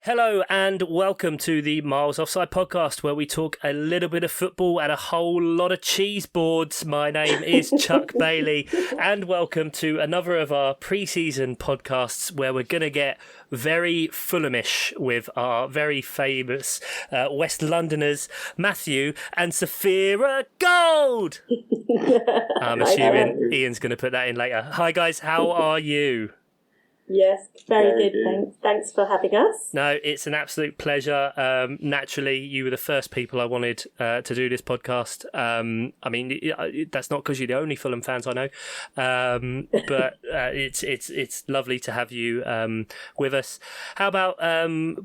Hello and welcome to the Miles Offside podcast, where we talk a little bit of football and a whole lot of cheese boards. My name is Chuck Bailey, and welcome to another of our pre-season podcasts where we're going to get very Fulhamish with our very famous West Londoners, Matthew and Saphira Gold. I'm assuming Ian's going to put that in later. Hi guys, how are you? Yes, very good. Thanks for having us. No, it's an absolute pleasure. Naturally, you were the first people I wanted to do this podcast. I mean, that's not because you're the only Fulham fans I know, but it's lovely to have you with us. How about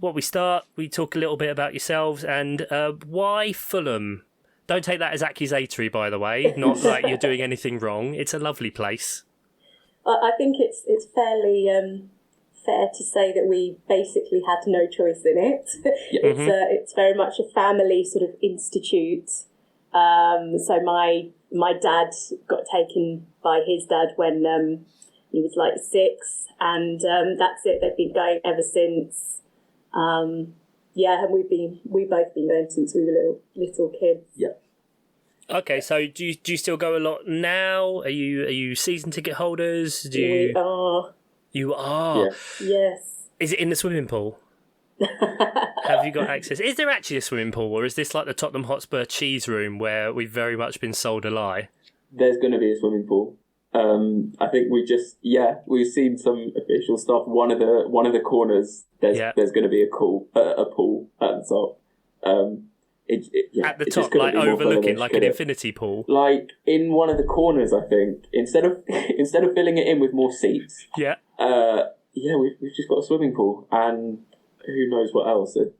we start? We talk a little bit about yourselves and why Fulham. Don't take that as accusatory, by the way. Not like you're doing anything wrong. It's a lovely place. I think it's fairly fair to say that we basically had no choice in it. It's very much a family sort of institute. So my dad got taken by his dad when he was like 6, and that's it. They've been going ever since. And we've both been going since we were little kids. Yeah. Okay, so do you still go a lot now? Are you season ticket holders? We are. You are? Yes. Is it in the swimming pool? Have you got access? Is there actually a swimming pool, or is this like the Tottenham Hotspur cheese room where we've very much been sold a lie? There's going to be a swimming pool. I think we've seen some official stuff. One of the corners, there's going to be a pool at the top. At the top, like overlooking, like an infinity pool. Like in one of the corners, I think. Instead of filling it in with more seats. Yeah. We've just got a swimming pool and who knows what else, a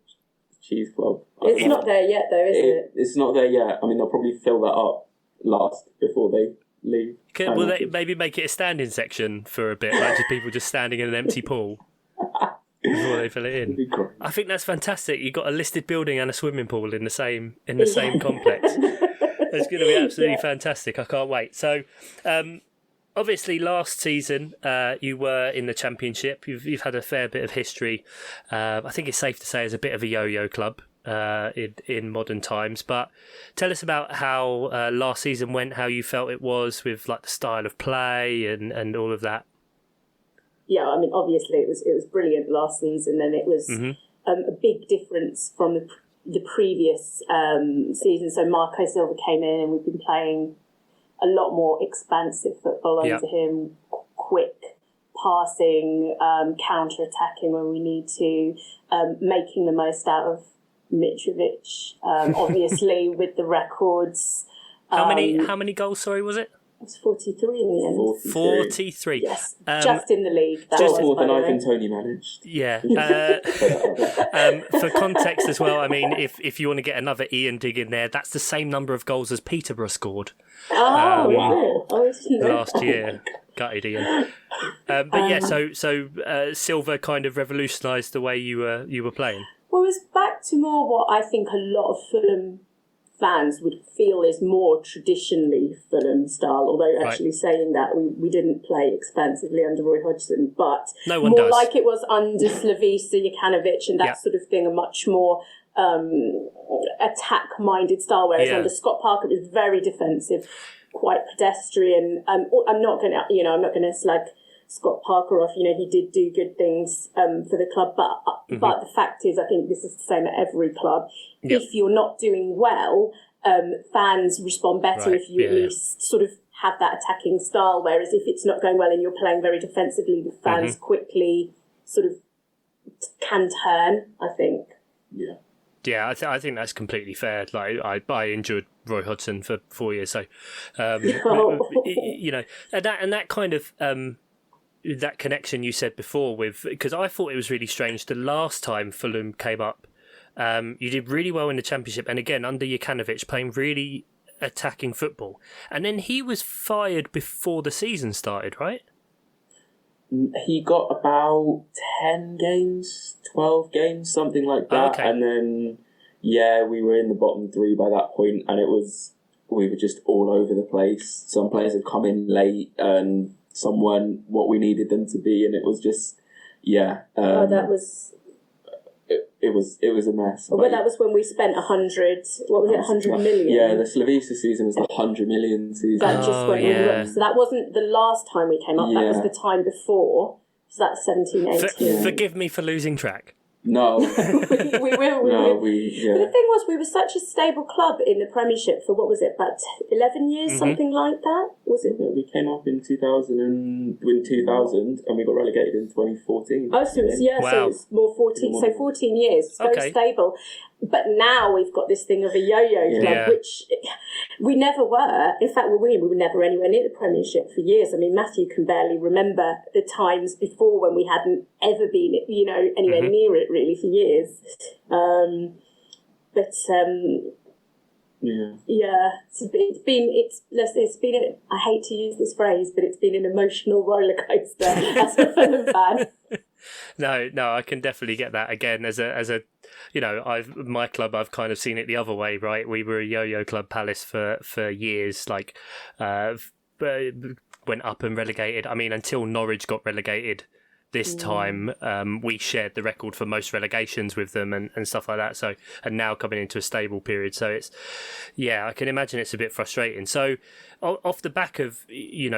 cheese club. It's not there yet, though, is it? It's not there yet. I mean, they'll probably fill that up last before they leave. Will they maybe make it a standing section for a bit, like just people just standing in an empty pool? Before they fill it in. I think that's fantastic. You've got a listed building and a swimming pool in the same complex. It's going to be absolutely fantastic. I can't wait. So, obviously, last season you were in the Championship. You've had a fair bit of history. I think it's safe to say it's a bit of a yo-yo club in modern times. But tell us about how last season went. How you felt it was with like the style of play and all of that. Yeah, I mean, obviously it was brilliant last season, and it was a big difference from the previous season. So Marco Silva came in, and we've been playing a lot more expansive football under him, quick passing, counter-attacking when we need to, making the most out of Mitrovic, obviously with the records. How many goals, sorry, was it? It was 43 in the end. 43. Yes, just in the league. Just more than Ivan Toney managed. Yeah. For context as well, I mean, if you want to get another Ian dig in there, that's the same number of goals as Peterborough scored. Oh, wow. Last year. Gutted, Ian. So Silva kind of revolutionised the way you were playing. Well, it was back to more what I think a lot of Fulham fans would feel is more traditionally Fulham style, although actually saying that we didn't play expansively under Roy Hodgson, but no one more does. Like it was under Slavisa Jokanovic and that sort of thing, a much more attack-minded style, whereas under Scott Parker it was very defensive, quite pedestrian. I'm not going to slag Scott Parker off. He did do good things for the club, but the fact is, I think this is the same at every club. Yep. If you're not doing well, fans respond better if you at least sort of have that attacking style. Whereas if it's not going well and you're playing very defensively, the fans quickly sort of can turn, I think. Yeah. Yeah, I think that's completely fair. Like I enjoyed Roy Hodgson for 4 years, so and that kind of that connection you said before with, because I thought it was really strange the last time Fulham came up. You did really well in the Championship, and again under Jokanovic, playing really attacking football, and then he was fired before the season started, right? He got about 10 games, 12 games, something like that. Okay. And then, we were in the bottom 3 by that point, and we were just all over the place. Some players had come in late, and some weren't what we needed them to be, and it was just, that was it was a mess. Well, that was when we spent 100. What was it? 100 million. Yeah, the Slavisa season was the 100 million season. That just went wrong. So that wasn't the last time we came up. That was the time before. So that's 17, 18. Forgive me for losing track. No. we will. But the thing was, we were such a stable club in the Premiership for, what was it, about 11 years, something like that? Was it? We came up in 2000 and we got relegated in 2014. Oh, so it was, Wow. so it's more 14. So 14 years. It's very stable. But now we've got this thing of a yo-yo club, which we never were. In fact, we were never anywhere near the Premiership for years. I mean, Matthew can barely remember the times before when we hadn't ever been, anywhere near it really for years. It's been. I hate to use this phrase, but it's been an emotional roller coaster as a Fulham fan. No, I can definitely get that. Again, as a my club, I've kind of seen it the other way, right? We were a yo-yo club, Palace, for years, went up and relegated. I mean, until Norwich got relegated this time, we shared the record for most relegations with them and stuff like that. So, and now coming into a stable period. So I can imagine it's a bit frustrating. So off the back of,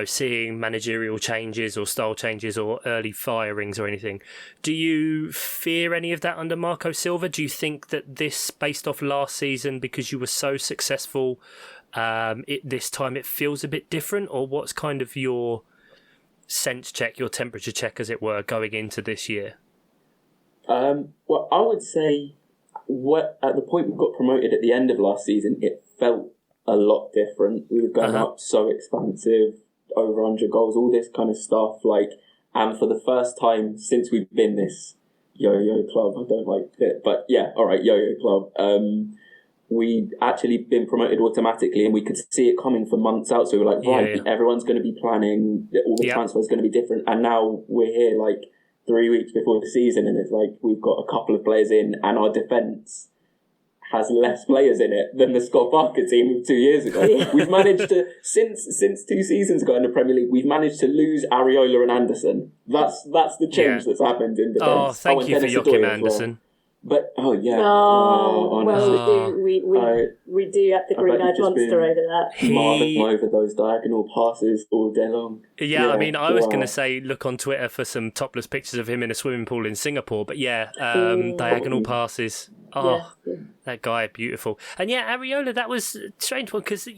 seeing managerial changes or style changes or early firings or anything, do you fear any of that under Marco Silva? Do you think that this, based off last season, because you were so successful, this time it feels a bit different? Or what's kind of your sense check, your temperature check, as it were, going into this year? Well, I would say at the point we got promoted at the end of last season, it felt a lot different. We were going up so expansive, over 100 goals, all this kind of stuff. And for the first time since we've been this yo-yo club, I don't like it, but yo-yo club, we'd actually been promoted automatically, and we could see it coming for months out. So we were like, everyone's going to be planning, all the transfers going to be different. And now we're here 3 weeks before the season, and it's we've got a couple of players in, and our defence has less players in it than the Scott Parker team 2 years ago. We've managed to, since 2 seasons ago in the Premier League, we've managed to lose Areola and Anderson. That's the change that's happened in defence. Oh, thank you for Joachim Anderson. But we do have the green-eyed monster over that. Marvin over those diagonal passes all day long. Yeah, I mean, I was going to say look on Twitter for some topless pictures of him in a swimming pool in Singapore, but diagonal passes. That guy, beautiful. And Areola, that was a strange one, because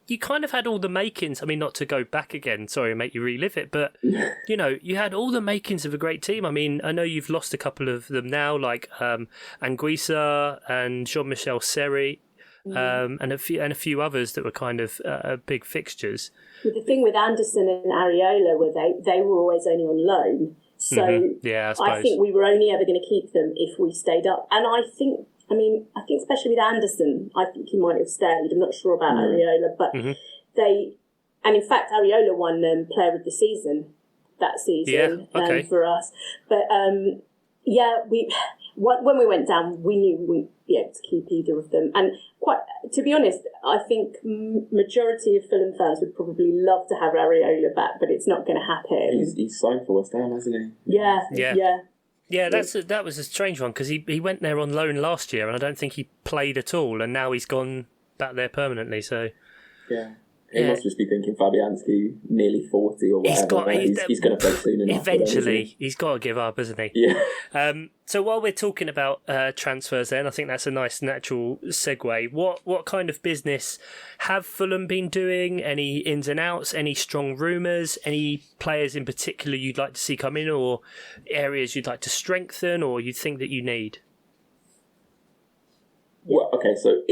you kind of had all the makings. I mean, not to go back again, sorry, make you relive it, but, you had all the makings of a great team. I mean, I know you've lost a couple of them now, like Anguissa and Jean-Michel Seri, and a few others that were kind of big fixtures. The thing with Anderson and Areola were they were always only on loan. So I think we were only ever going to keep them if we stayed up. And I think especially with Anderson, I think he might have stayed. I'm not sure about Areola, but and in fact, Areola won Player of the Season that season for us. But when we went down, we knew we wouldn't be able to keep either of them. And to be honest, I think majority of Fulham fans would probably love to have Areola back, but it's not going to happen. He's signed for West Ham, hasn't he? Yeah, that was a strange one, because he went there on loan last year, and I don't think he played at all, and now he's gone back there permanently. So he must just be thinking Fabianski, nearly 40 or whatever. He's going to play soon enough. Eventually, he's got to give up, isn't he? Yeah. So while we're talking about transfers, then I think that's a nice natural segue. What kind of business have Fulham been doing? Any ins and outs? Any strong rumours? Any players in particular you'd like to see come in, or areas you'd like to strengthen, or you think that you need? Well, okay, so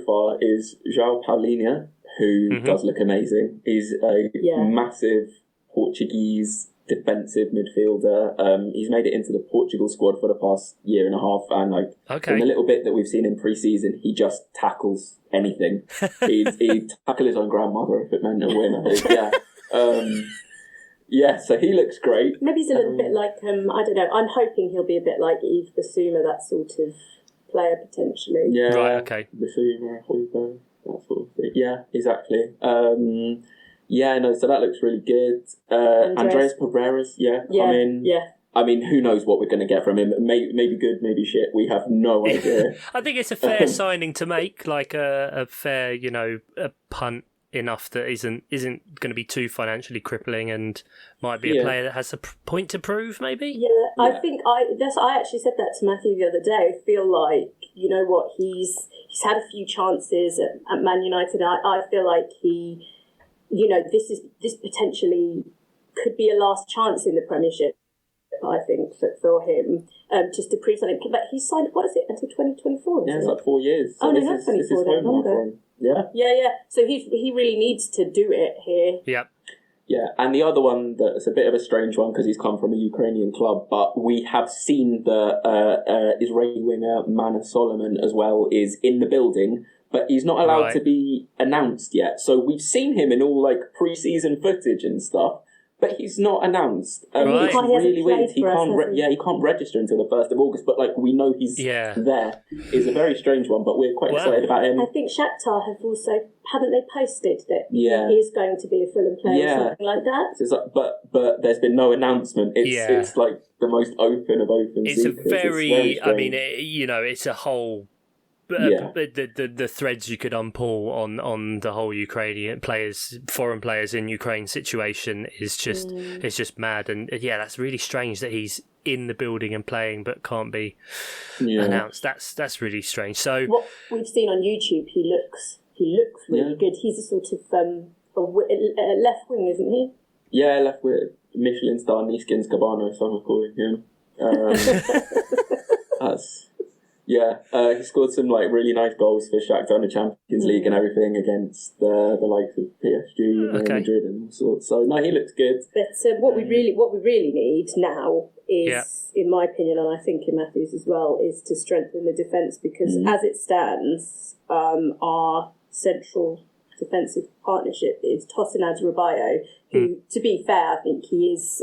far is João Paulinho, who does look amazing. He's a massive Portuguese defensive midfielder. He's made it into the Portugal squad for the past year and a half, and from the little bit that we've seen in pre-season, he just tackles anything. He'd tackle his own grandmother if it meant a win, I think. So he looks great. Maybe he's a little bit like, I don't know, I'm hoping he'll be a bit like Yves Bissouma, that sort of player potentially. Yeah, right, okay. Bissouma, Højbjerg, that sort of thing. Yeah, exactly. So that looks really good. Andreas Pereira's come in. Yeah. I mean, who knows what we're going to get from him? Maybe good, maybe shit. We have no idea. I think it's a fair signing to make, like a fair, a punt enough that isn't going to be too financially crippling and might be a player that has a point to prove, maybe. Yeah, I think I actually said that to Matthew the other day. I feel like, you know what, he's had a few chances at Man United. I feel like he, this potentially could be a last chance in the Premiership. I think for him, just to prove something. But he signed, what is it, until 2024? Yeah, it's like 4 years. So not 24 that longer. Yeah. So he really needs to do it here. Yep. Yeah, and the other one that's a bit of a strange one because he's come from a Ukrainian club, but we have seen the Israeli winger Mana Solomon as well is in the building, but he's not allowed to be announced yet. So we've seen him in all like pre-season footage and stuff. But he's not announced. It's really weird. He can't register until the 1st of August. But like we know he's there. It's a very strange one, but we're quite excited about him. I think Shakhtar have also haven't they posted that he is going to be a Fulham player or something like that. So it's like, but there's been no announcement. It's like the most open of open. It's secrets. a very I mean, it's a whole. The threads you could unpull on the whole Ukrainian players, foreign players in Ukraine situation is just it's just mad, and that's really strange that he's in the building and playing but can't be announced. That's really strange. So what we've seen on YouTube, he looks really good. He's a sort of a left wing, isn't he? Yeah, left wing, Michelin star Niskins Cabano, so I'm calling him. He scored some like really nice goals for Shakhtar in the Champions League and everything against the likes of PSG, Real Madrid and all sorts. So no, he looks good. But what we really need now is, in my opinion, and I think in Matthew's as well, is to strengthen the defence because as it stands, our central defensive partnership is Tosin Adarabioyo, who, to be fair, I think he is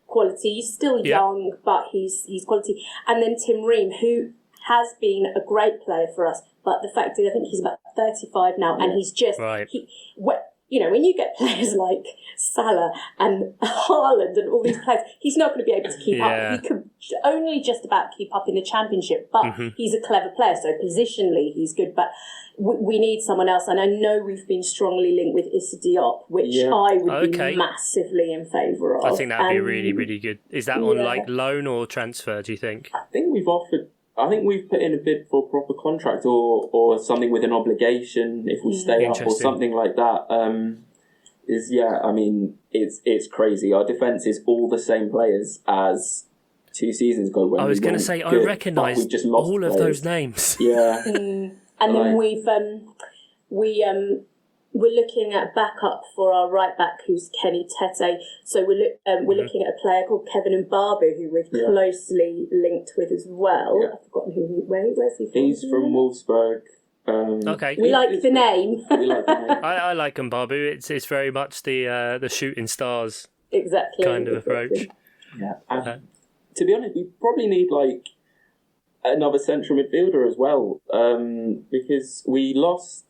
quality. He's still young, but he's quality. And then Tim Ream, who has been a great player for us, but the fact is I think he's about 35 now, and he's just when you get players like Salah and Haaland and all these players, he's not going to be able to keep up. He could only just about keep up in the Championship, but he's a clever player, so positionally he's good, but we need someone else. And I know we've been strongly linked with Issa Diop, which I would be massively in favour of. I think that would be really, really good. Is that on like loan or transfer, do you think? I think we've put in a bid for a proper contract or something with an obligation if we stay up or something like that. It's crazy. Our defence is all the same players as 2 seasons ago. When I was going to say, I recognise all of those names. Yeah. And then we're looking at backup for our right back, who's Kenny Tete. So we're looking at a player called Kevin Mbabu, who we're closely linked with as well. I've forgotten where's he from? He's from Wolfsburg. We like the name. I like Mbabu. It's very much the shooting stars kind of approach. Yeah. To be honest, we probably need like another central midfielder as well, because we lost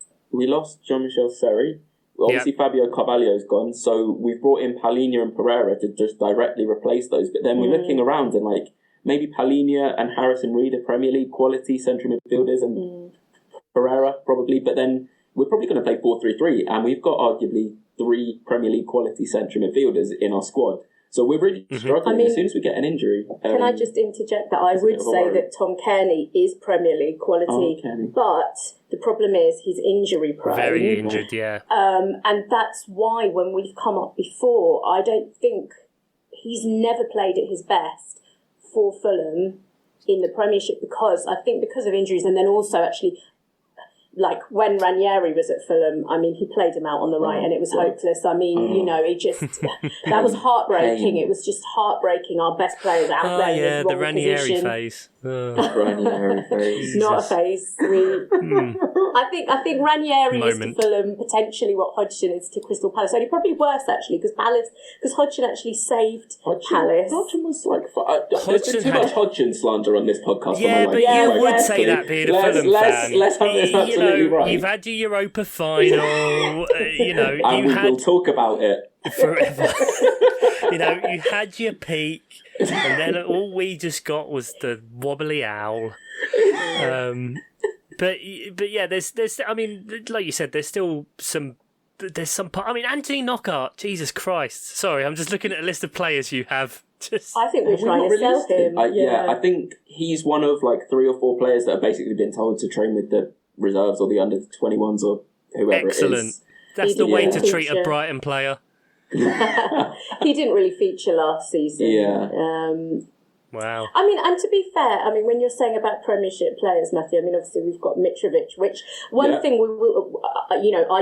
Jean-Michel Seri. Obviously, Fabio Carvalho's gone, so we've brought in Palhinha and Pereira to just directly replace those. But then we're looking around and like maybe Palhinha and Harrison Reed are Premier League quality central midfielders, and Pereira probably. But then we're probably going to play 4-3-3, and we've got arguably 3 Premier League quality central midfielders in our squad. So we're really struggling as soon as we get an injury. Can I just interject that I would say that Tom Kearney is Premier League quality, but the problem is he's injury prone. Very injured, yeah. And that's why when we've come up before, I don't think he's never played at his best for Fulham in the Premiership because of injuries, and then also actually like when Ranieri was at Fulham, I mean, he played him out on the right and it was hopeless. I mean, it just, that was heartbreaking. It was just heartbreaking. Our best players out there. Yeah, the Ranieri phase. Ranieri phase. Not a phase. I think Ranieri is to Fulham potentially what Hodgson is to Crystal Palace. Only probably worse actually because Hodgson actually saved Palace. Hodgson was like, there's been too much Hodgson slander on this podcast. Yeah, but you would say that being a Fulham fan. Let's have this absolutely right. You've had your Europa final. and we will talk about it forever. You had your peak, and then all we just got was the wobbly owl. But yeah, there's I mean, like you said, there's some. I mean, Anthony Knockaert, Jesus Christ. Sorry, I'm just looking at a list of players you have. I think we're trying to sell him. I think he's one of like 3 or 4 players that have basically been told to train with the reserves or the under 21s or whoever Excellent. it is. That's the way to treat a Brighton player. He didn't really feature last season. Yeah. Wow. I mean, and to be fair, I mean, when you're saying about Premiership players, Matthew, I mean, obviously we've got Mitrovic, which thing we will, I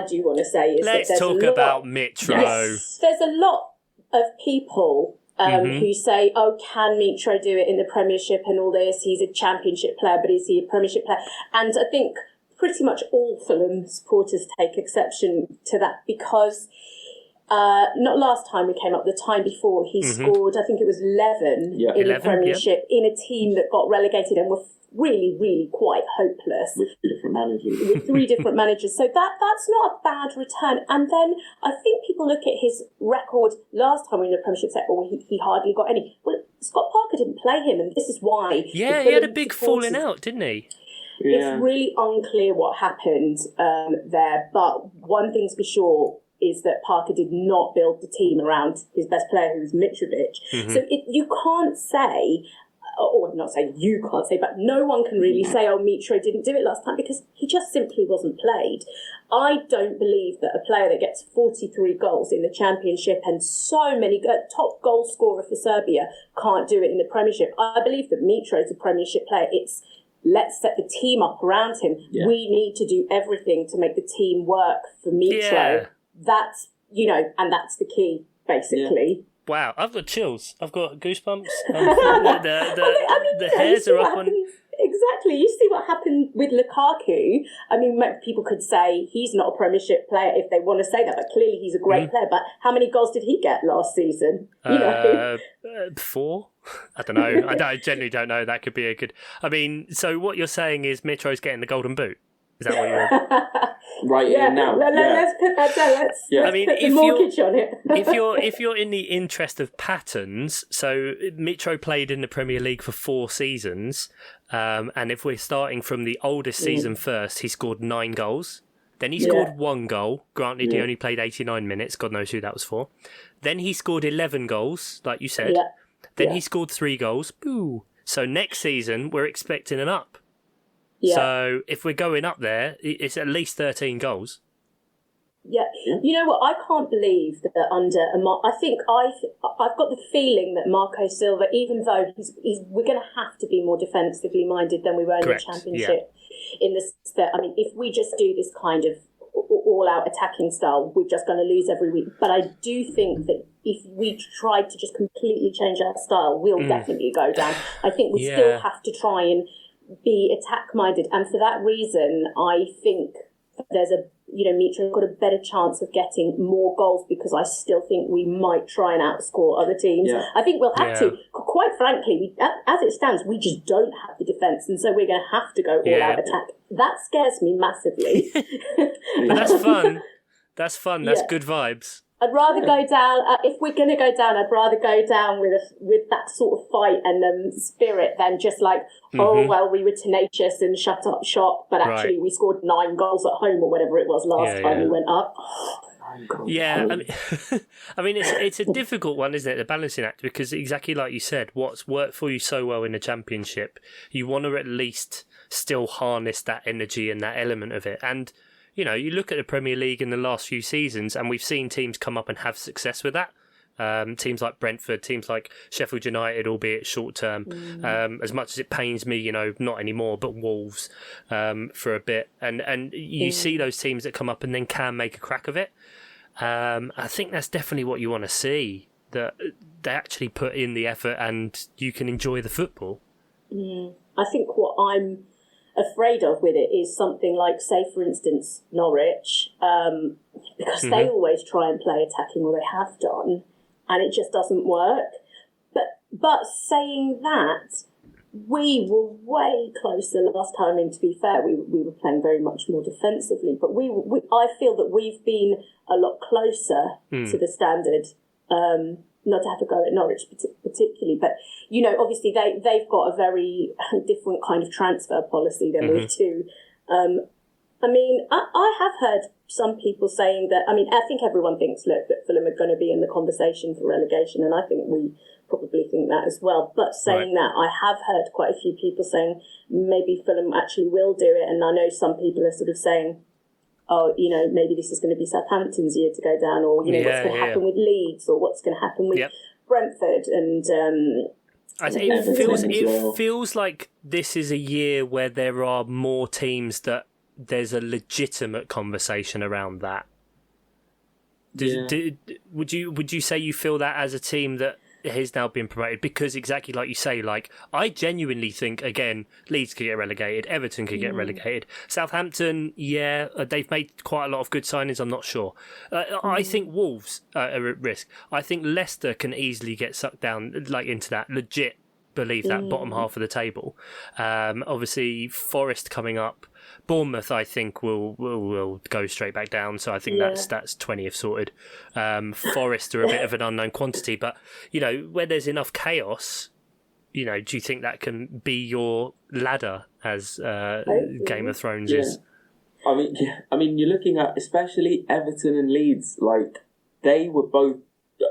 do want to say is let's talk about Mitro. Yes, there's a lot of people who say, oh, can Mitro do it in the Premiership and all this? He's a Championship player, but is he a Premiership player? And I think pretty much all Fulham supporters take exception to that because not last time we came up, the time before he scored, I think it was 11 in the Premiership in a team that got relegated and were really, really quite hopeless. With 3 different managers. With 3 different managers. So that's not a bad return. And then I think people look at his record last time we were in the Premiership and say, oh, he hardly got any. Well, Scott Parker didn't play him, and this is why. Yeah, he had a big falling out, didn't he? Yeah. It's really unclear what happened there, but one thing's for sure is that Parker did not build the team around his best player, who was Mitrovic. So you can't say, or not saying you can't say, but no one can really say, oh, Mitro didn't do it last time because he just simply wasn't played. I don't believe that a player that gets 43 goals in the Championship and so many top goal scorer for Serbia can't do it in the Premiership. I believe that Mitro is a Premiership player. It's let's set the team up around him. Yeah. We need to do everything to make the team work for Mitro. Yeah. That's, and that's the key, basically. Yeah. Wow, I've got chills. I've got goosebumps. The hairs are up on... Exactly. You see what happened with Lukaku. I mean, people could say he's not a Premiership player if they want to say that, but clearly he's a great player. But how many goals did he get last season? 4? I don't know. I genuinely don't know. That could be a good... I mean, so what you're saying is Mitro's getting the golden boot? Is that what you're... Right now. Let's put that down. Let's put the mortgage on it. if you're in the interest of patterns, so Mitro played in the Premier League for 4 seasons, and if we're starting from the oldest season first, he scored 9 goals. Then he scored 1 goal. Granted, he only played 89 minutes. God knows who that was for. Then he scored 11 goals, like you said. Yeah. Then he scored 3 goals. Boo. So next season, we're expecting an up. Yeah. So if we're going up there, it's at least 13 goals. Yeah. You know what? I can't believe that under I've got the feeling that Marco Silva, even though we're going to have to be more defensively minded than we were in the Championship. Yeah. In the that, I mean, if we just do this kind of all-out attacking style, we're just going to lose every week. But I do think that if we tried to just completely change our style, we'll definitely go down. I think we still have to try and be attack-minded, and for that reason I think there's Mitro got a better chance of getting more goals because I still think we might try and outscore other teams. I think we'll have to, quite frankly, as it stands, we just don't have the defence, and so we're going to have to go all-out attack. That scares me massively. But that's fun. That's good vibes. I'd rather go down, if we're going to go down, I'd rather go down with that sort of fight and spirit than just like, well, we were tenacious and shut up shop, but actually we scored 9 goals at home or whatever it was last time we went up. Yeah, I mean, it's a difficult one, isn't it, the balancing act, because exactly like you said, what's worked for you so well in the Championship, you want to at least still harness that energy and that element of it. And you look at the Premier League in the last few seasons, and we've seen teams come up and have success with that. Teams like Brentford, teams like Sheffield United, albeit short term. As much as it pains me, not anymore, but Wolves for a bit. And you see those teams that come up and then can make a crack of it. I think that's definitely what you want to see, that they actually put in the effort and you can enjoy the football. I think what I'm afraid of with it is something like, say, for instance, Norwich, because they always try and play attacking, or they have done, and it just doesn't work. But saying that, we were way closer last time. And to be fair, we were playing very much more defensively. But I feel that we've been a lot closer to the standard. Not to have a go at Norwich particularly, but obviously they've got a very different kind of transfer policy than we do. I mean, I have heard some people saying that. I mean, I think everyone thinks, look, that Fulham are going to be in the conversation for relegation, and I think we probably think that as well. But saying that, I have heard quite a few people saying maybe Fulham actually will do it, and I know some people are sort of saying, oh, maybe this is going to be Southampton's year to go down, or what's going to happen with Leeds, or what's going to happen with Brentford, and I think it feels like this is a year where there are more teams that there's a legitimate conversation around that. Would you say you feel that as a team that has now been promoted? Because exactly like you say, like I genuinely think again, Leeds could get relegated, Everton could get relegated, Southampton, they've made quite a lot of good signings. I'm not sure. I think Wolves are at risk. I think Leicester can easily get sucked down like into that legit. Believe that bottom half of the table. Obviously, Forest coming up. Bournemouth, I think, will go straight back down. So I think that's 20th sorted. Forest are a bit of an unknown quantity, but where there's enough chaos, do you think that can be your ladder as Game of Thrones is? I mean, you're looking at especially Everton and Leeds. Like they were both.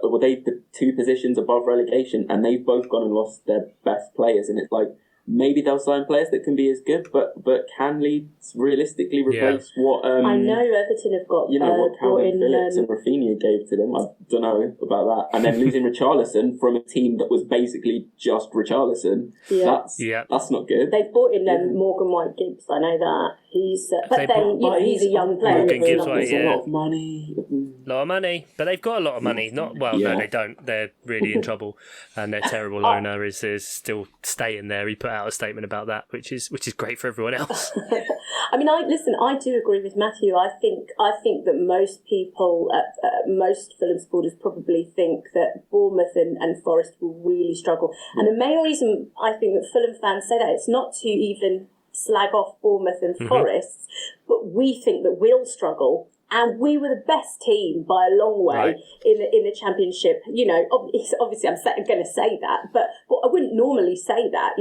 Well, the two positions above relegation, and they've both gone and lost their best players, and it's like maybe they'll sign players that can be as good, but can Leeds realistically replace what? I know Everton have got what Calvin Phillips and Rafinha gave to them. I don't know about that, and then losing Richarlison from a team that was basically just Richarlison. That's not good. They've bought in Morgan White Gibbs. I know that he's, he's a young player. Morgan Gibbs, a lot of money. Lot of money, but they've got a lot of money. No, they don't. They're really in trouble, and their terrible owner is still staying there. He put out a statement about that, which is great for everyone else. I mean, I do agree with Matthew. I think that most people, most Fulham supporters, probably think that Bournemouth and Forest will really struggle. And the main reason I think that Fulham fans say that, it's not to even slag off Bournemouth and Forest, but we think that we'll struggle. And we were the best team by a long way in the Championship. Obviously I'm going to say that, but I wouldn't normally say that.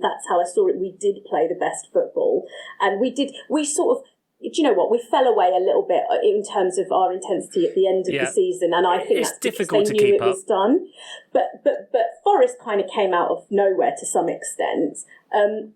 That's how I saw it. We did play the best football, and we sort of. Do you know what? We fell away a little bit in terms of our intensity at the end of the season, and I think it's that's difficult because they to knew keep it was done. But Forest kind of came out of nowhere to some extent, and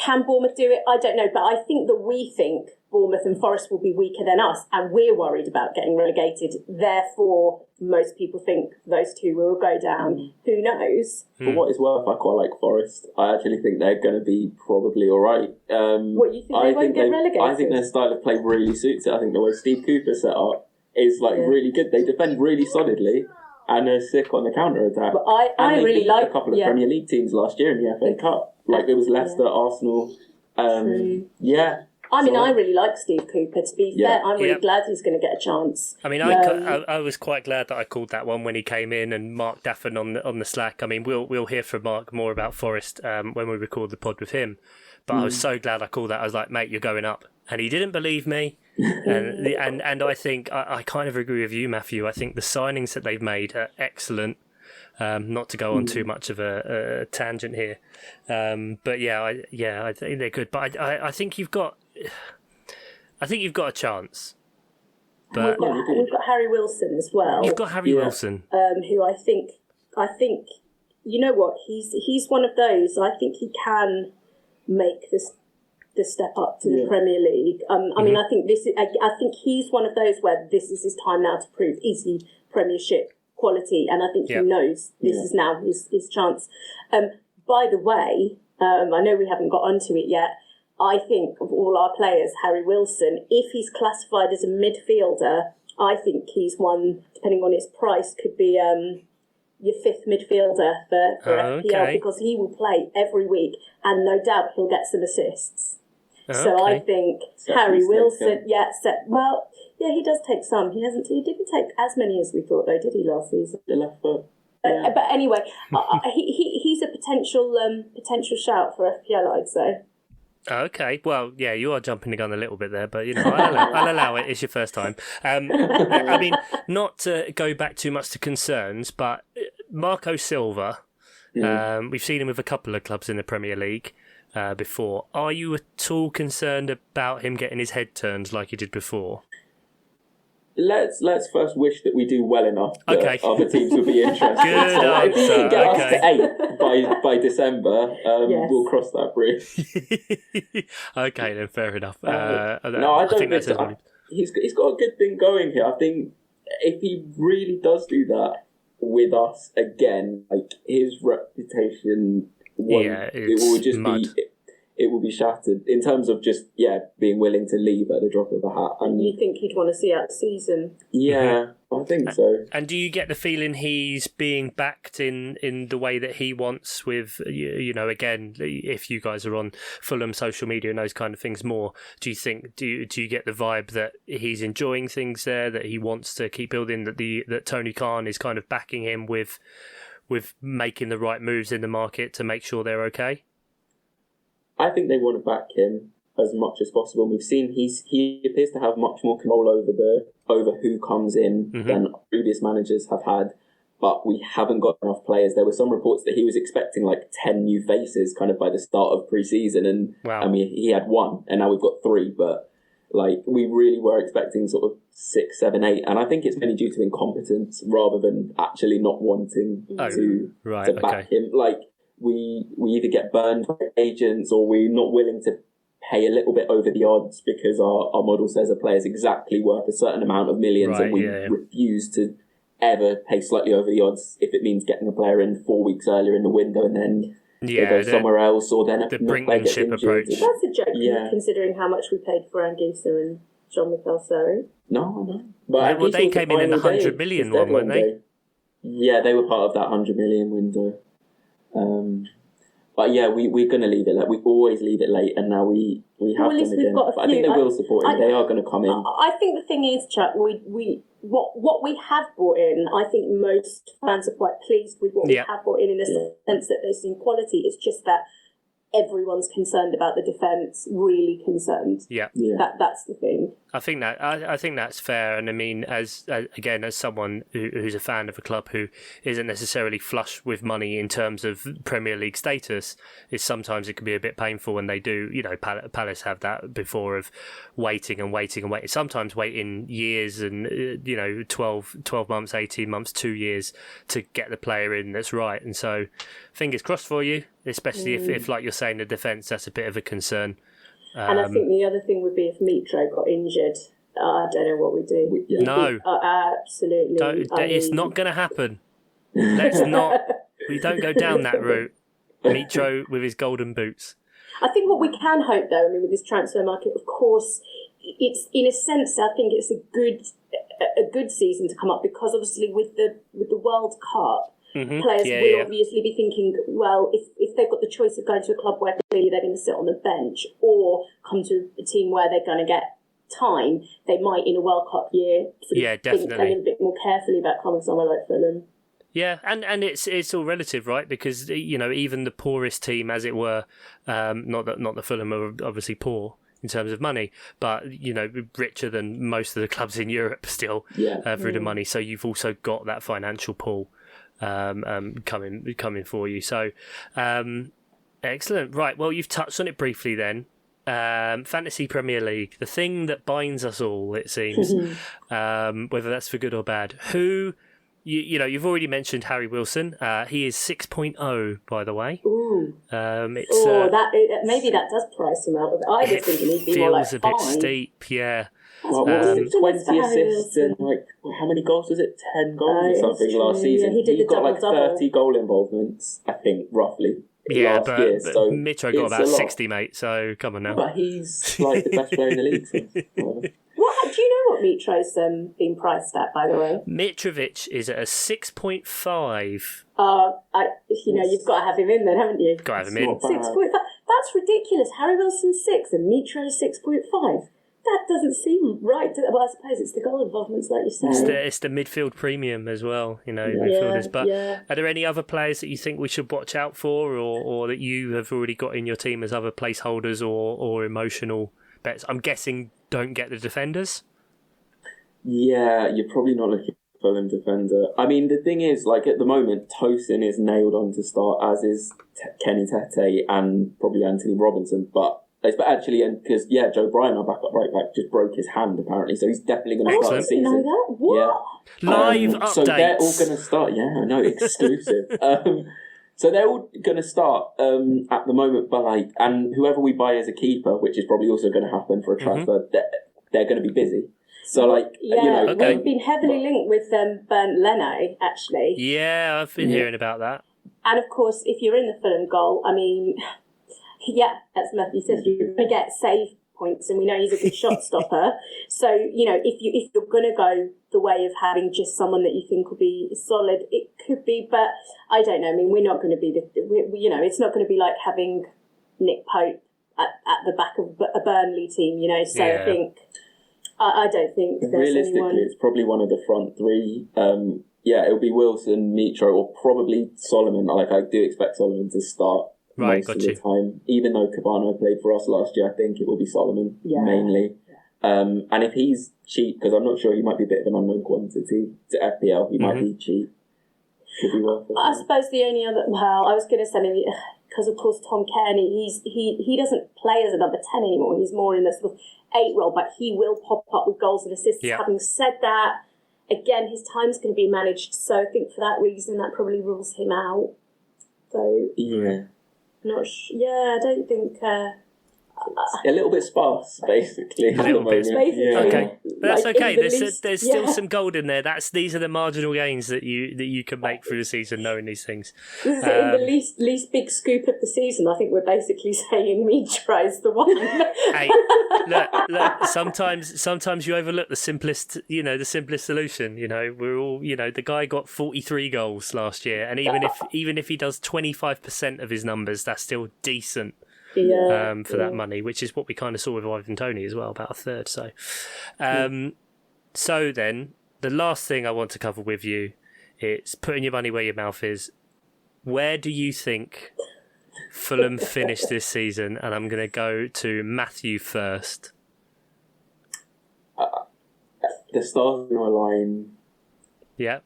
can Bournemouth do it? I don't know, but I think that we think Bournemouth and Forest will be weaker than us, and we're worried about getting relegated. Therefore, most people think those two will go down. Who knows? For what it's worth, I quite like Forest. I actually think they're going to be probably all right. What, you think they won't get relegated? I think their style of play really suits it. I think the way Steve Cooper set up is really good. They defend really solidly and are sick on the counter-attack. But I really like a couple of Premier League teams last year in the FA Cup. Like there was Leicester, Arsenal. I really like Steve Cooper. To be fair, I'm really glad he's going to get a chance. I mean, I was quite glad that I called that one when he came in, and Mark Daffin on the Slack. I mean, we'll hear from Mark more about Forest when we record the pod with him. But I was so glad I called that. I was like, mate, you're going up, and he didn't believe me. and I think I kind of agree with you, Matthew. I think the signings that they've made are excellent. Not to go on too much of a tangent here, but I think they're good. But I think you've got a chance. But we've got Harry Wilson as well. You've got Harry Wilson, who I think you know what, he's one of those. I think he can make the step up to the Premier League. I mean, I think he's one of those where this is his time now to prove is he Premiership quality, and I think he knows this is now his chance. By the way, I know we haven't got onto it yet. I think of all our players, Harry Wilson, if he's classified as a midfielder, I think he's one, depending on his price, could be your fifth midfielder for FPL, because he will play every week, and no doubt he'll get some assists. So I think Harry Wilson, he does take some. He didn't take as many as we thought, though, did he, last season? The left foot. But anyway, he's a potential shout for FPL, I'd say. Okay, well, yeah, you are jumping the gun a little bit there, but I'll allow it. It's your first time. I mean, not to go back too much to concerns, but Marco Silva, we've seen him with a couple of clubs in the Premier League before. Are you at all concerned about him getting his head turned like he did before? Let's first wish that we do well enough that other teams will be interested. Good so answer. If we can get us to 8 by December, we'll cross that bridge. Okay, then fair enough. I don't think he's got a good thing going here. I think if he really does do that with us again, like his reputation, it will be shattered in terms of just being willing to leave at the drop of a hat. And you think he'd want to see out the season? Yeah, I think so. And do you get the feeling he's being backed in the way that he wants? With again, if you guys are on Fulham social media and those kind of things more, do you get the vibe that he's enjoying things there, that he wants to keep building, that Tony Khan is kind of backing him with making the right moves in the market to make sure they're okay? I think they want to back him as much as possible. We've seen he appears to have much more control over who comes in than previous managers have had, but we haven't got enough players. There were some reports that he was expecting like 10 new faces kind of by the start of pre-season, and wow. I mean he had 1 and now we've got 3, but like we really were expecting sort of 6, 7, 8, and I think it's mainly due to incompetence rather than actually not wanting to back him. Like we either get burned by agents or we're not willing to pay a little bit over the odds because our model says a player's exactly worth a certain amount of millions, and we refuse to ever pay slightly over the odds if it means getting a player in 4 weeks earlier in the window and then they go somewhere else, or then the brinkmanship approach. That's a joke, considering how much we paid for Anguissa and Jean-Michel Seri. No. But they came in the 100 million one, weren't they? Yeah, they were part of that 100 million window. But yeah, we're going to leave it late. We always leave it late, and now we have them again. But I think they will support him. They are going to come in. I think the thing is, Chuck, what we have brought in, I think most fans are quite pleased with what we have brought in the sense that they've seen quality. It's just that everyone's concerned about the defence, really concerned. Yeah. That's the thing. I think that's fair, and I mean, as someone who's a fan of a club who isn't necessarily flush with money in terms of Premier League status, sometimes it can be a bit painful when they do. Palace have that before of waiting, sometimes waiting years and 12 months, 18 months, 2 years to get the player in that's right. And so, fingers crossed for you, especially if like you're saying, the defence, that's a bit of a concern. And I think the other thing would be if Mitro got injured. I don't know what we do. No. Absolutely. It's not going to happen. Let's not. We don't go down that route. Mitro with his golden boots. I think what we can hope, though, with this transfer market, of course, it's in a sense, I think it's a good season to come up, because obviously with the World Cup, players will obviously be thinking, well, if they've got the choice of going to a club where clearly they're going to sit on the bench or come to a team where they're going to get time, they might in a World Cup year think a little bit more carefully about coming somewhere like Fulham. Yeah, and it's all relative, right? Because even the poorest team, as it were, not that Fulham are obviously poor in terms of money, but richer than most of the clubs in Europe still through the money. So you've also got that financial pool coming for you. So excellent. Right, well, you've touched on it briefly then. Fantasy Premier League, the thing that binds us all, it seems, whether that's for good or bad. Who you've already mentioned Harry Wilson. He is 6.0, by the way. Ooh. Maybe that does price him out. I was thinking he'd be more like 5. Feels a bit steep, yeah. What was it, 20 assists and how many goals was it? 10 goals or something last season. He did got like 30 goal involvements, I think, roughly. Yeah, last year. So Mitro got about 60, mate, so come on now. But he's like the best player in the league. Do you know what Mitro's been priced at, by the way? Mitrovic is at a 6.5. You've got to have him in then, haven't you? Got to have him in. 6.5. That's ridiculous. Harry Wilson's 6 and Mitro 6.5. that doesn't seem right. Well, I suppose it's the goal involvements, like you said. It's the midfield premium as well, midfielders. But are there any other players that you think we should watch out for, or that you have already got in your team as other placeholders or emotional bets? I'm guessing don't get the defenders. Yeah, you're probably not looking for Fulham defender. I mean, the thing is, like at the moment, Tosin is nailed on to start, as is Kenny Tete and probably Anthony Robinson. But actually, and because Joe Bryan, our backup right back, just broke his hand apparently, so he's definitely going to start the season. I didn't know that. What? Yeah, live updates. So they're all going to start. Yeah, I know, exclusive. So they're all going to start at the moment, but and whoever we buy as a keeper, which is probably also going to happen for a transfer, they're going to be busy. So, we've been heavily linked with Bernd Leno, actually. Yeah, I've been hearing about that. And of course, if you're in the Fulham goal, I mean, as Matthew says, you're going to get save points, and we know he's a good shot stopper. So, if you're going to go the way of having just someone that you think will be solid, it could be, but I don't know. I mean, we're not going to be it's not going to be like having Nick Pope at the back of a Burnley team, So I think. I don't think there's realistically anyone... it's probably one of the front three. It'll be Wilson, Mitro, or probably Solomon. I do expect Solomon to start most of the time. Even though Cabano played for us last year, I think it will be Solomon mainly. And if he's cheap, because I'm not sure, he might be a bit of an unknown quantity to FPL, he might be cheap. Could be worth it. I suppose the only other... Well, I was going to say maybe... Because, of course, Tom Kearney, he doesn't play as a number 10 anymore. He's more in the sort of 8 role, but he will pop up with goals and assists. Yeah. Having said that, again, his time's going to be managed. So I think for that reason, that probably rules him out. So, I don't think... a little bit sparse, basically. A little bit. Okay, but that's okay. There's still some gold in there. These are the marginal gains that you can make through the season, knowing these things. This is in the least big scoop of the season. I think we're basically saying Mitra is the one. Hey, look. Sometimes you overlook the simplest solution. We're all. The guy got 43 goals last year, and even if he does 25% of his numbers, that's still decent. For that money, which is what we kind of saw with Ivan Toney as well, about a third. So, so then the last thing I want to cover with you, it's putting your money where your mouth is. Where do you think Fulham finish this season? And I'm going to go to Matthew first. The stars are align. Yeah.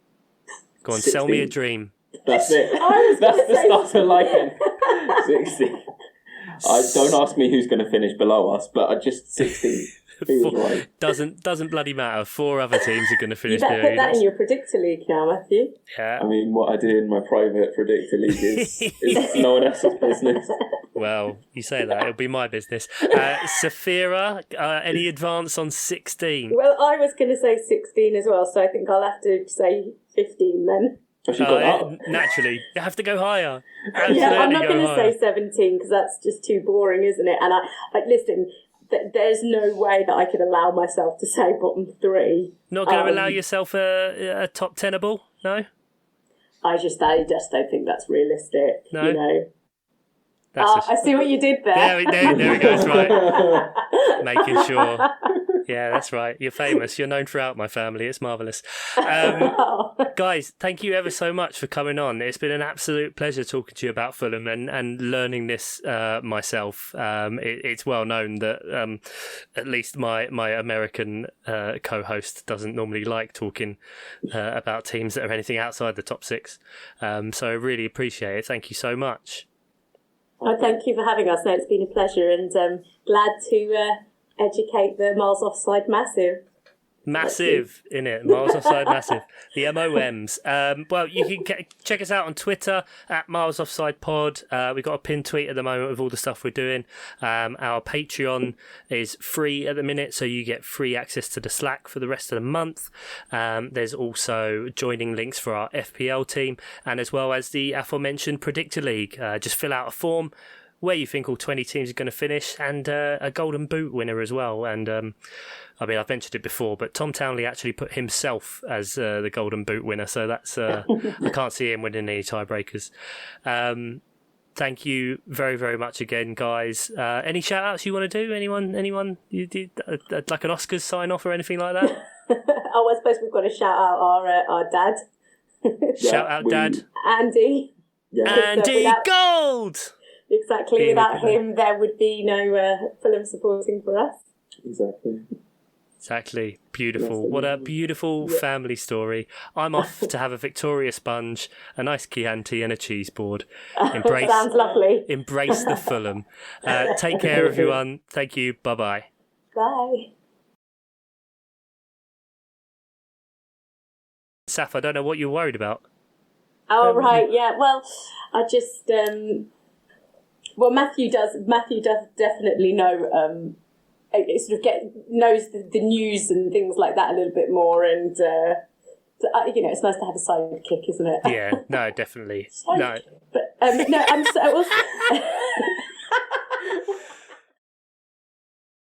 Go on, 16. Sell me a dream. That's it. That's the stars align. 16. Don't ask me who's going to finish below us, but I just 16 feels right. Doesn't bloody matter. 4 other teams are going to finish. You better put that in your predictor league now, Matthew. Yeah. I mean, what I do in my private predictor league is no one else's business. Well, you say that, it'll be my business. Safira, any advance on 16? Well, I was going to say 16 as well, so I think I'll have to say 15 then. Naturally, you have to go higher. Absolutely, I'm not going to say 17 because that's just too boring, isn't it? And I listen. There's no way that I could allow myself to say bottom 3. Not going to allow yourself a top 10able? No. I just don't think that's realistic. No. I see what you did there. There we go. That's right. Making sure. Yeah, that's right. You're famous. You're known throughout my family. It's marvellous. Guys, thank you ever so much for coming on. It's been an absolute pleasure talking to you about Fulham and learning this myself. It's well known that at least my American co-host doesn't normally like talking about teams that are anything outside the top 6. So I really appreciate it. Thank you so much. Oh, thank you for having us. No, it's been a pleasure, and glad to educate the Miles Offside Massive. Massive, innit? Miles Offside Massive. The MOMs. Well, you can check us out on Twitter at Miles Offside Pod. We've got a pinned tweet at the moment with all the stuff we're doing. Our Patreon is free at the minute, so you get free access to the Slack for the rest of the month. There's also joining links for our FPL team, and as well as the aforementioned Predictor League. Just fill out a form where you think all 20 teams are going to finish, and a Golden Boot winner as well. And I mean, I've mentioned it before, but Tom Townley actually put himself as the Golden Boot winner, so that's I can't see him winning any tiebreakers. thank you very, very much again, guys. Any shout outs you want to do? Anyone you did like an Oscars sign off or anything like that? I suppose we've got to shout out our dad. Shout out, Dad. Andy. Yeah. Andy Gold! Exactly. Without him, there would be no Fulham supporting for us. Exactly. Beautiful. What a beautiful family story. I'm off to have a Victoria sponge, a nice Chianti and a cheese board. Sounds lovely. Embrace the Fulham. Take care, everyone. Thank you. Bye-bye. Bye. Saf, I don't know what you're worried about. Oh, right. Yeah. Well, I just... Matthew does definitely know... it sort of knows the news and things like that a little bit more, and it's nice to have a sidekick, isn't it? Yeah, no, definitely. No. But no, I'm so.